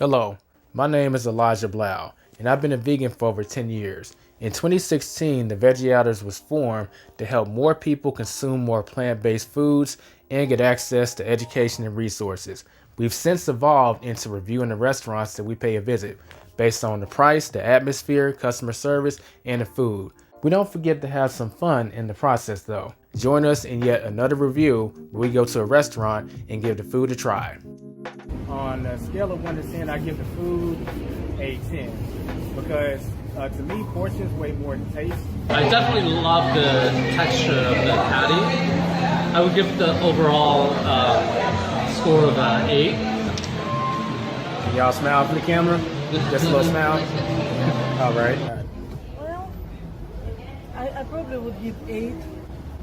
Hello, my name is Elijah Blau, and I've been a vegan for over 10 years. In 2016, the Veggie Outers was formed to help more people consume more plant-based foods and get access to education and resources. We've since evolved into reviewing the restaurants that we pay a visit, based on the price, the atmosphere, customer service, and the food. We don't forget to have some fun in the process though. Join us in yet another review where we go to a restaurant and give the food a try. On a scale of 1 to 10, I give the food a 10 because to me, portions weigh more than taste. I definitely love the texture of the patty. I would give the overall score of 8. Can y'all smile for the camera? Just a little smile. All right. Well, I probably would give 8.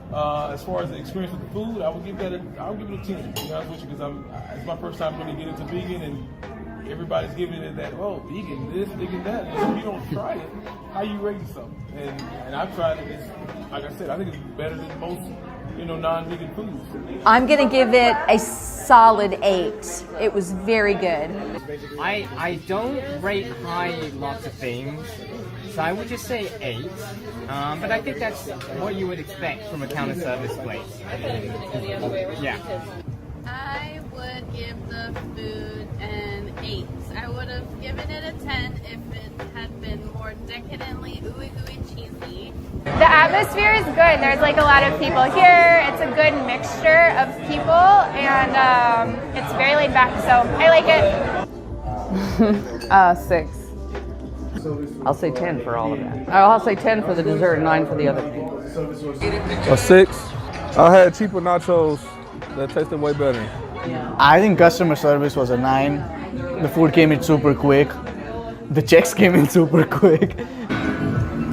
As far as the experience with the food, I would give it a 10. To be honest with you, because it's my first time really getting into vegan, and everybody's giving it that vegan this, vegan that. And if you don't try it, how you rate something? And I've tried it. It's, like I said, I think it's better than most non-vegan foods. I'm gonna give it a solid 8. It was very good. I don't rate high lots of things, so I would just say 8. But I think that's what you would expect from a counter service place. Yeah. I would give the food an 8. I would have given it a 10 if it had been more decadently ooey gooey cheesy. The atmosphere is good. There's like a lot of people here. It's a good mixture of people, and it's very laid back, so I like it. 6. I'll say 10 for all of that. I'll say 10 for the dessert and 9 for the other things. A 6. I had cheaper nachos that tasted way better. I think customer service was a 9. The food came in super quick. The checks came in super quick.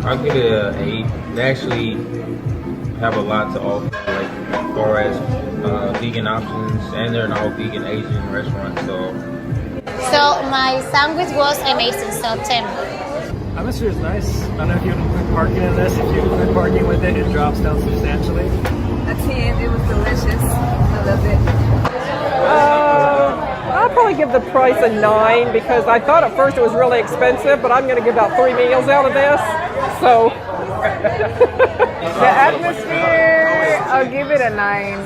I'll give it an 8. They actually have a lot to offer, like as far as vegan options, and they're an all vegan Asian restaurant. So my sandwich was amazing, so 10. Atmosphere is nice. I don't know if you include parking in this. If you include parking with it, it drops down substantially. A 10. It was delicious. I love it. I'll probably give the price a 9 because I thought at first it was really expensive, but I'm going to give about 3 meals out of this. So the atmosphere, I'll give it a 9.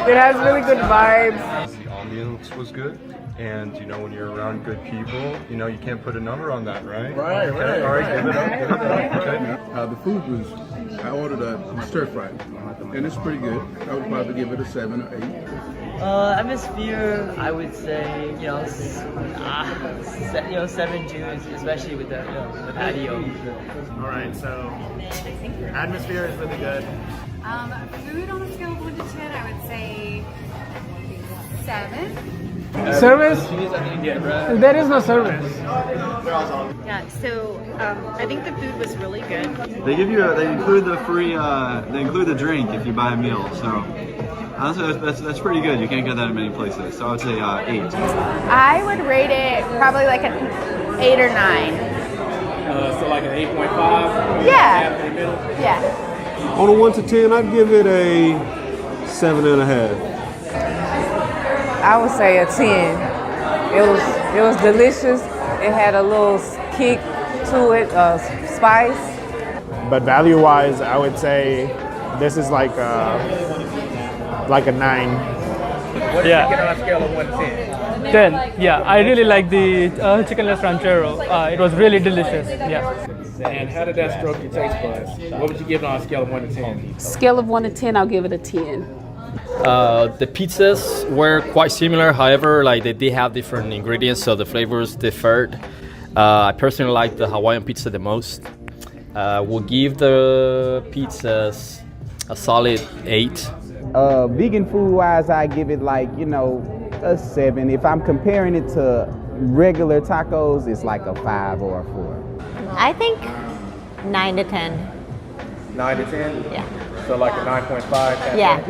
It has really good vibes. The ambience was good. And when you're around good people, you can't put a number on that, right? Right. Okay, all right, give it up. Okay. The food was, I ordered a stir fry, and it's pretty good. I would probably give it a 7 or 8. Atmosphere, I would say, 7 Jews, especially with the patio. All right, so atmosphere is really good. Food on a scale of 1 to 10, I would say 7. Service? There is no service. Yeah, so I think the food was really good. They include the free, they include the drink if you buy a meal. So honestly, that's pretty good. You can't get that in many places. So I would say 8. I would rate it probably like an 8 or 9. So like an 8.5? Yeah. Yeah. On a 1 to 10, I'd give it a 7.5. I would say a 10. It was delicious. It had a little kick to it, spice. But value-wise, I would say this is like a 9. What did you get on a scale of 1 to 10? 10. Yeah, I really like the chickenless ranchero. It was really delicious. Yeah. And how did that stroke your taste buds? What would you give it on a scale of 1 to 10? Scale of 1 to 10, I'll give it a 10. The pizzas were quite similar, however, they did have different ingredients, so the flavors differed. I personally like the Hawaiian pizza the most. We'll give the pizzas a solid 8. Vegan food wise, I give it a 7. If I'm comparing it to regular tacos, it's like a 5 or a 4. I think 9 to 10. 9 to 10? Yeah. So like a 9.5? Yeah.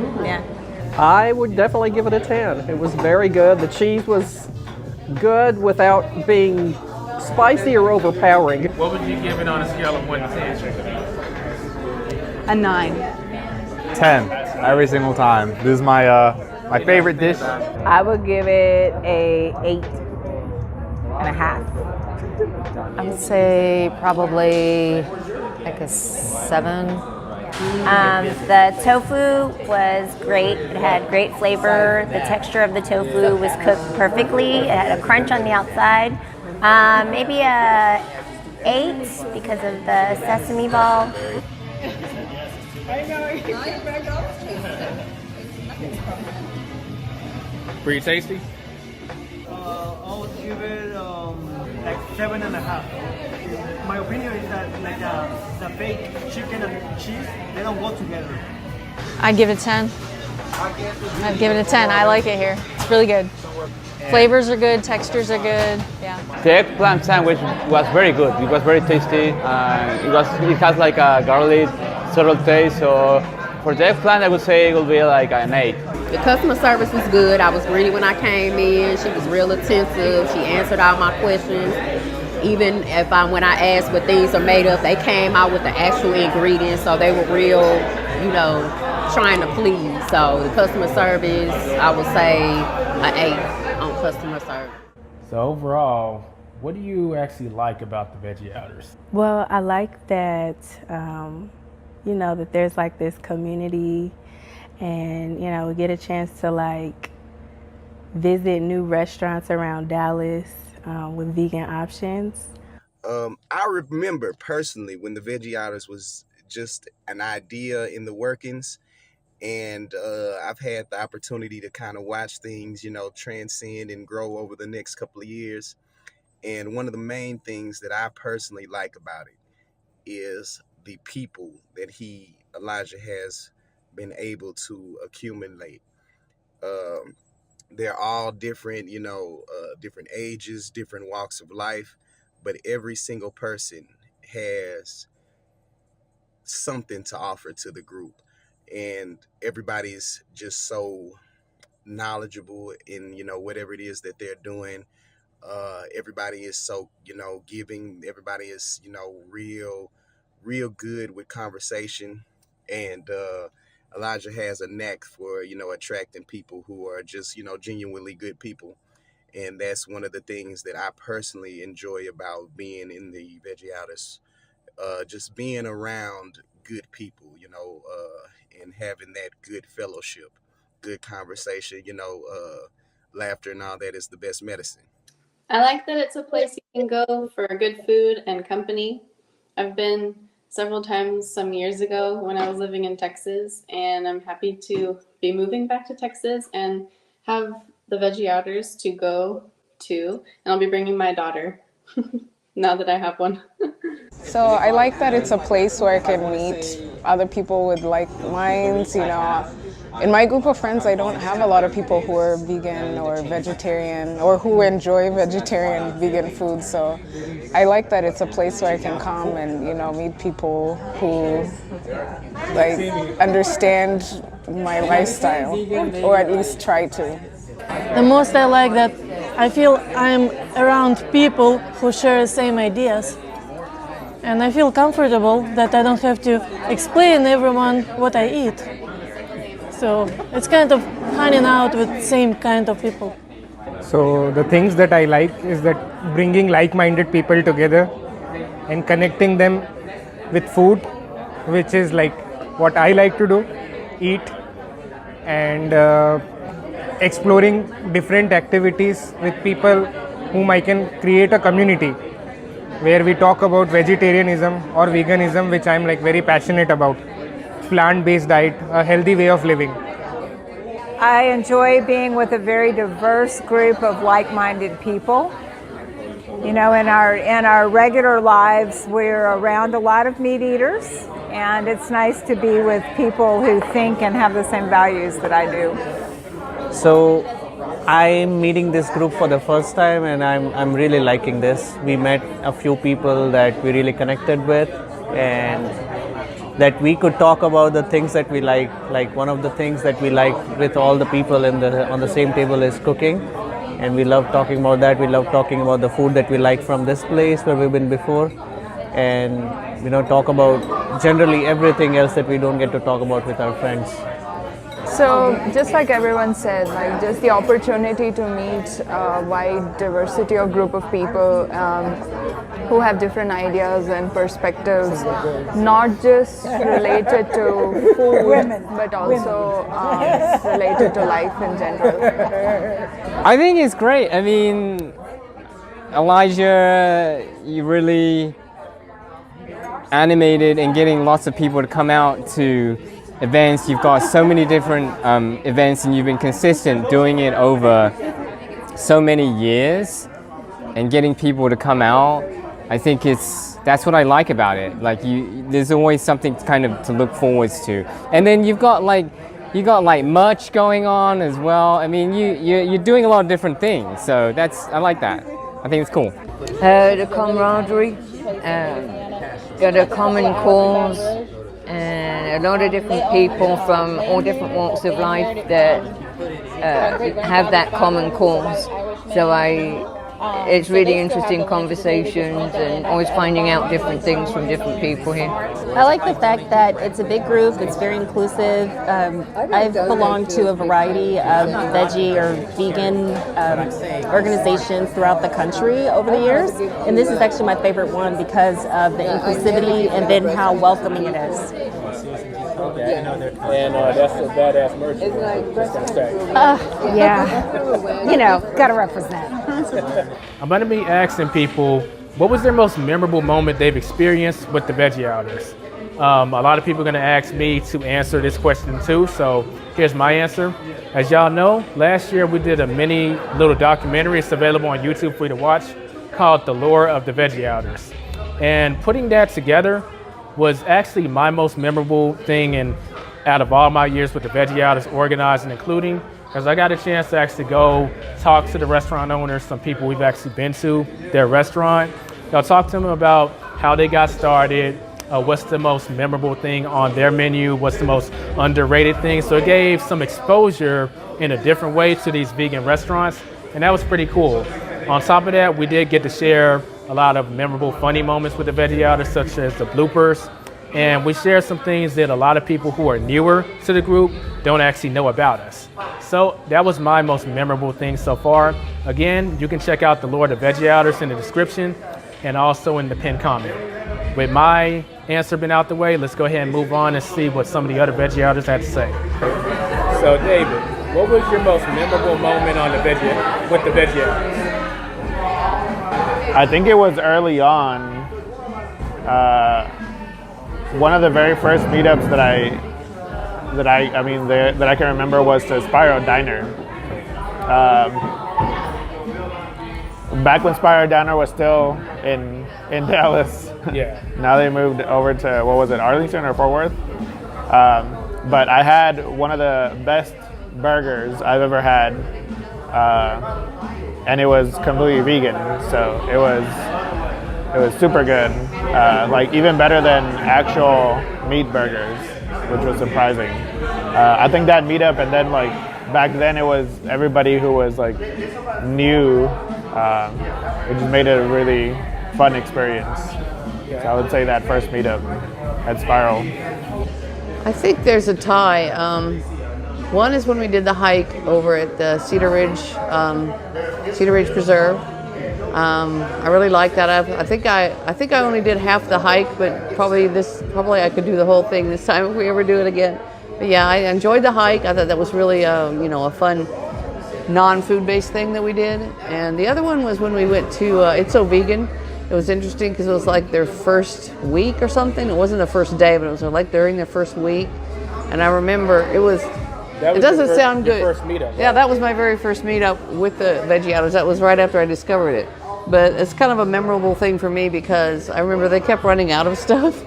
I would definitely give it a 10. It was very good. The cheese was good without being spicy or overpowering. What would you give it on a scale of 1 to 10? A 9. 10 every single time. This is my favorite dish. I would give it a 8. 7.5. I would say probably like a 7. The tofu was great. It had great flavor. The texture of the tofu was cooked perfectly. It had a crunch on the outside. Maybe a 8 because of the sesame ball. Pretty tasty? I would give it like 7.5. My opinion is that like the fake chicken and cheese, they don't go together. I'd give it a 10. I'd give it a 10. I like it here. It's really good. Flavors are good, textures are good. Yeah. The eggplant sandwich was very good. It was very tasty. It has like a garlic subtle taste. So for the eggplant, I would say it will be like an 8. The customer service was good. I was greedy when I came in. She was real attentive. She answered all my questions. Even if when I asked what things are made of, they came out with the actual ingredients. So they were real, trying to please. So the customer service, I would say an 8 on customer service. So overall, what do you actually like about the Veggie Outers? Well, I like that, that there's like this community, and we get a chance to visit new restaurants around Dallas with vegan options. I remember personally when the Veggie Outers was just an idea in the workings, and I've had the opportunity to kind of watch things, transcend and grow over the next couple of years. And one of the main things that I personally like about it is the people that Elijah has been able to accumulate. They're all different, different ages, different walks of life, but every single person has something to offer to the group. And everybody's just so knowledgeable in, whatever it is that they're doing. Everybody is so, giving. Everybody is, real good with conversation. And Elijah has a knack for, attracting people who are just, genuinely good people. And that's one of the things that I personally enjoy about being in the Veggie Outers. Just being around good people, and having that good fellowship, good conversation, laughter and all that is the best medicine. I like that it's a place you can go for good food and company. I've been several times some years ago when I was living in Texas, and I'm happy to be moving back to Texas and have the Veggie Outers to go to, and I'll be bringing my daughter now that I have one. So I like that it's a place where I can meet other people with like minds, In my group of friends, I don't have a lot of people who are vegan or vegetarian or who enjoy vegetarian, vegan food. So I like that it's a place where I can come and, meet people who understand my lifestyle, or at least try to. The most I like that I feel I'm around people who share the same ideas. And I feel comfortable that I don't have to explain everyone what I eat. So it's kind of hanging out with same kind of people. So the things that I like is that bringing like-minded people together and connecting them with food, which is like what I like to do, eat, and exploring different activities with people whom I can create a community where we talk about vegetarianism or veganism, which I'm very passionate about. Plant-based diet, a healthy way of living. I enjoy being with a very diverse group of like-minded people. In our regular lives, we're around a lot of meat eaters, and it's nice to be with people who think and have the same values that I do. So I'm meeting this group for the first time, and I'm really liking this. We met a few people that we really connected with, and that we could talk about the things that we like. Like one of the things that we like with all the people on the same table is cooking, and we love talking about that. We love talking about the food that we like from this place where we've been before, and talk about generally everything else that we don't get to talk about with our friends. So just like everyone said, like just the opportunity to meet a wide diversity of group of people who have different ideas and perspectives, not just related to food, but also related to life in general. I think it's great. I mean, Elijah, you really animated and getting lots of people to come out to events. You've got so many different events, and you've been consistent doing it over so many years and getting people to come out. I think that's what I like about it. Like there's always something kind of to look forward to. And then you got merch going on as well. I mean, you're doing a lot of different things. So I like that. I think it's cool. The camaraderie, got a common cause, and a lot of different people from all different walks of life that have that common cause. So it's really interesting conversations and always finding out different things from different people here. I like the fact that it's a big group, it's very inclusive. I've belonged to a variety of veggie or vegan organizations throughout the country over the years, and this is actually my favorite one because of the inclusivity and then how welcoming it is. Okay. And that's a badass merch. Yeah. You know, gotta represent. I'm going to be asking people what was their most memorable moment they've experienced with the Veggie Outers. A lot of people are going to ask me to answer this question too, so here's my answer. As y'all know, last year we did a mini little documentary. It's available on YouTube for you to watch, called The Lore of the Veggie Outers. And putting that together was actually my most memorable thing out of all my years with the Veggie Outers, organized and including, because I got a chance to actually go talk to the restaurant owners, some people we've actually been to their restaurant. I'll talk to them about how they got started, what's the most memorable thing on their menu, what's the most underrated thing. So it gave some exposure in a different way to these vegan restaurants, and that was pretty cool. On top of that, we did get to share a lot of memorable, funny moments with the Veggie Outers, such as the bloopers. And we shared some things that a lot of people who are newer to the group don't actually know about us. So that was my most memorable thing so far. Again, you can check out the Lore of the Veggie Outers in the description and also in the pinned comment. With my answer been out the way, let's go ahead and move on and see what some of the other Veggie Outers had to say. So David, what was your most memorable moment on with the Veggie Outers? I think it was early on. One of the very first meetups that I can remember was to Spyro Diner. Back when Spyro Diner was still in Dallas. Yeah. Now they moved over to, what was it, Arlington or Fort Worth? But I had one of the best burgers I've ever had, and it was completely vegan. So it was super good, like even better than actual meat burgers, which was surprising. I think that meetup, and then like back then it was everybody who was like new. It just made it a really fun experience. So I would say that first meetup at Spiral. I think there's a tie. One is when we did the hike over at the Cedar Ridge Preserve. I really like that. I think I only did half the hike, but probably I could do the whole thing this time if we ever do it again. But yeah, I enjoyed the hike. I thought that was really a fun non-food based thing that we did. And the other one was when we went to It's So Vegan. It was interesting because it was like their first week or something. It wasn't the first day, but it was like during their first week. And I remember it doesn't sound good. Your first meetup, right? Yeah, that was my very first meetup with the Veggie Outers. That was right after I discovered it. But it's kind of a memorable thing for me because I remember they kept running out of stuff.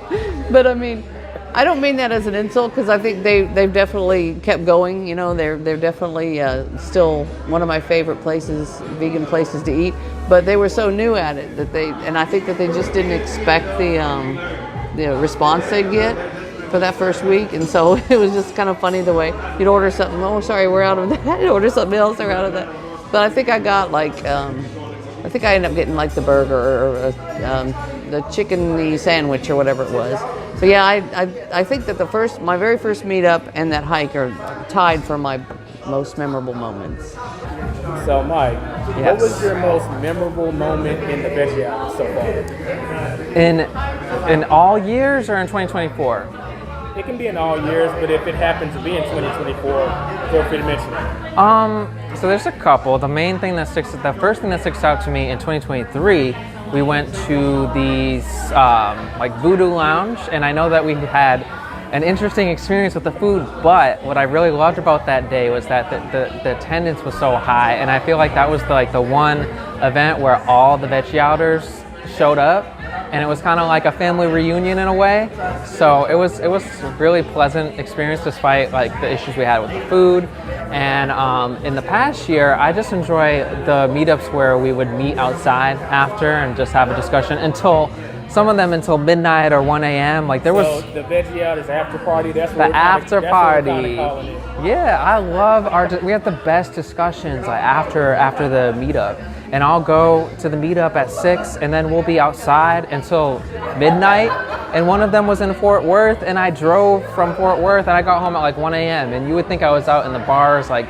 But I mean, I don't mean that as an insult because I think they've definitely kept going. You know, they're definitely still one of my favorite vegan places to eat. But they were so new at it and I think that they just didn't expect the response they'd get for that first week, and so it was just kind of funny the way you'd order something. Oh, sorry, we're out of that. You'd order something else, they're out of that. But I think I got like I think I ended up getting like the burger or the chicken sandwich or whatever it was. But yeah, I think that my very first meetup and that hike are tied for my most memorable moments. So, Mike, Yes. what was your most memorable moment in the Veggie Hours so far? In all years or in 2024? It can be in all years, but if it happens to be in 2024, feel free to mention it. So there's a couple. The first thing that sticks out to me in 2023, we went to the like Voodoo Lounge, and I know that we had an interesting experience with the food, but what I really loved about that day was that the attendance was so high, and I feel like that was the one event where all the Veggie Outers showed up, and it was kind of like a family reunion in a way. So it was a really pleasant experience despite like the issues we had with the food. And in the past year, I just enjoy the meetups where we would meet outside after and just have a discussion until midnight or 1 a.m. Like there was the Veggie Outers after party. That's the after party. It. Yeah, I love we have the best discussions like after the meetup. And I'll go to the meetup at 6, and then we'll be outside until midnight. And one of them was in Fort Worth, and I drove from Fort Worth, and I got home at like 1 a.m. And you would think I was out in the bars, like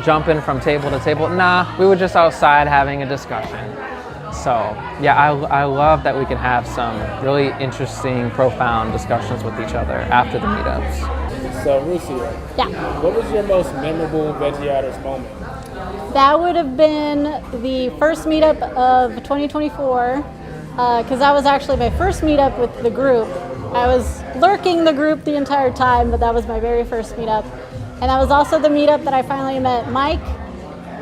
jumping from table to table. Nah, we were just outside having a discussion. So yeah, I love that we can have some really interesting, profound discussions with each other after the meetups. So Rusia, what was your most memorable Veggie Outers moment? That would have been the first meetup of 2024, because that was actually my first meetup with the group. I was lurking the group the entire time, but that was my very first meetup. And that was also the meetup that I finally met Mike,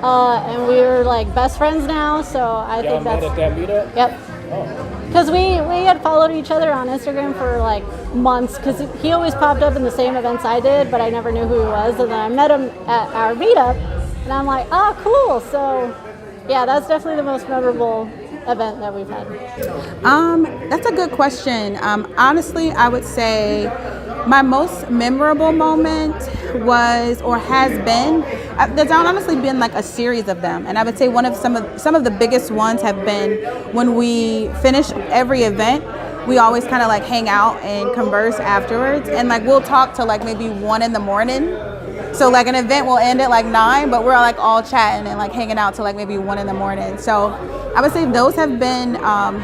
and we were like best friends now, so I think that's... Y'all met at that meetup? Yep. Because we had followed each other on Instagram for like months, because he always popped up in the same events I did, but I never knew who he was. And then I met him at our meetup, and I'm like, oh, cool. So yeah, that's definitely the most memorable event that we've had. That's a good question. Honestly, I would say my most memorable moment was, or has been, there's honestly been like a series of them, and I would say some of the biggest ones have been when we finish every event. We always kind of like hang out and converse afterwards, and like we'll talk till like maybe 1 a.m. So like an event will end at like 9, but we're like all chatting and like hanging out till like maybe 1 a.m. So I would say those have been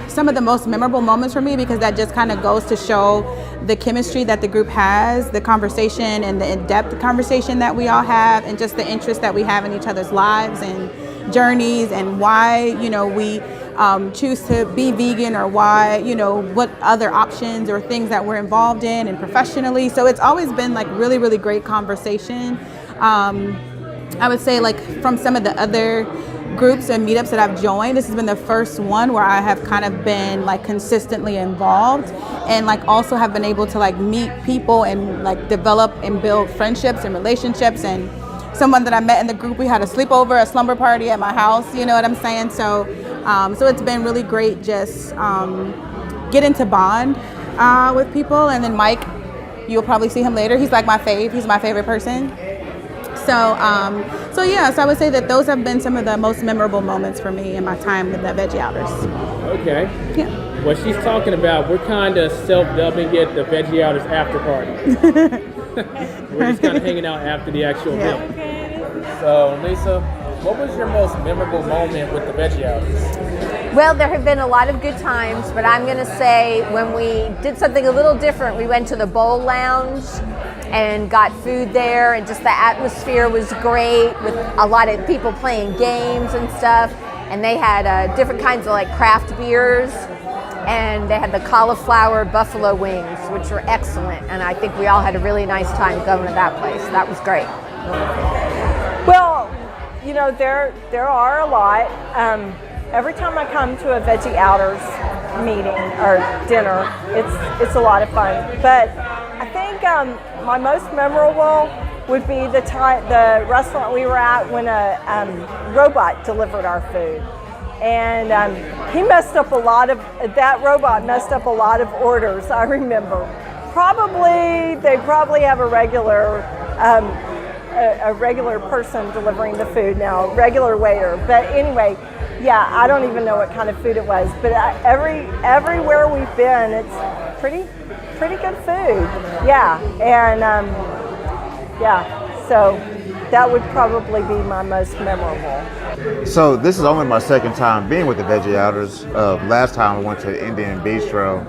some of the most memorable moments for me, because that just kind of goes to show the chemistry that the group has, the conversation and the in-depth conversation that we all have, and just the interest that we have in each other's lives and journeys, and why, we choose to be vegan, or why, what other options or things that we're involved in and professionally. So it's always been like really, really great conversation. I would say like from some of the other groups and meetups that I've joined, this has been the first one where I have kind of been like consistently involved, and like also have been able to like meet people and like develop and build friendships and relationships. And someone that I met in the group, we had a sleepover, a slumber party at my house, you know what I'm saying? So so it's been really great just getting to bond with people. And then Mike, you'll probably see him later. He's like my fave. He's my favorite person. So yeah, so I would say that those have been some of the most memorable moments for me in my time with the Veggie Outers. Okay. Yeah. What she's talking about, we're kind of self-dubbing it the Veggie Outers after party. We're just kind of hanging out after the actual event. So Lisa, what was your most memorable moment with the Veggie Outers? Well, there have been a lot of good times, but I'm going to say when we did something a little different, we went to the Bowl Lounge and got food there, and just the atmosphere was great with a lot of people playing games and stuff. And they had different kinds of like craft beers, and they had the cauliflower buffalo wings, which were excellent. And I think we all had a really nice time going to that place. That was great. Well, there are a lot. Every time I come to a Veggie Outers meeting or dinner, it's a lot of fun. But I think my most memorable would be the restaurant we were at when a robot delivered our food. And that robot messed up a lot of orders, I remember. They probably have a regular person delivering the food now, regular waiter. But anyway, yeah, I don't even know what kind of food it was, but everywhere we've been, it's pretty good food. Yeah, and yeah, so that would probably be my most memorable. So this is only my second time being with the Veggie Outers. Last time I went to Indian Bistro.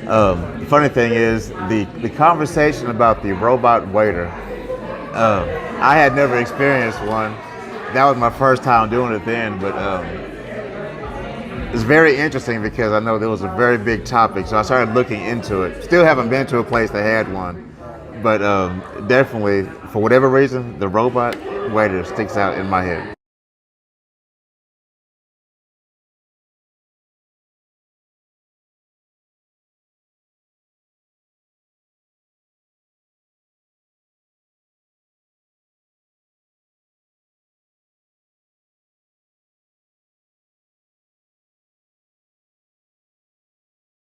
The funny thing is the conversation about the robot waiter. I had never experienced one. That was my first time doing it then, but it's very interesting because I know there was a very big topic, so I started looking into it. Still haven't been to a place that had one, but definitely, for whatever reason, the robot waiter sticks out in my head.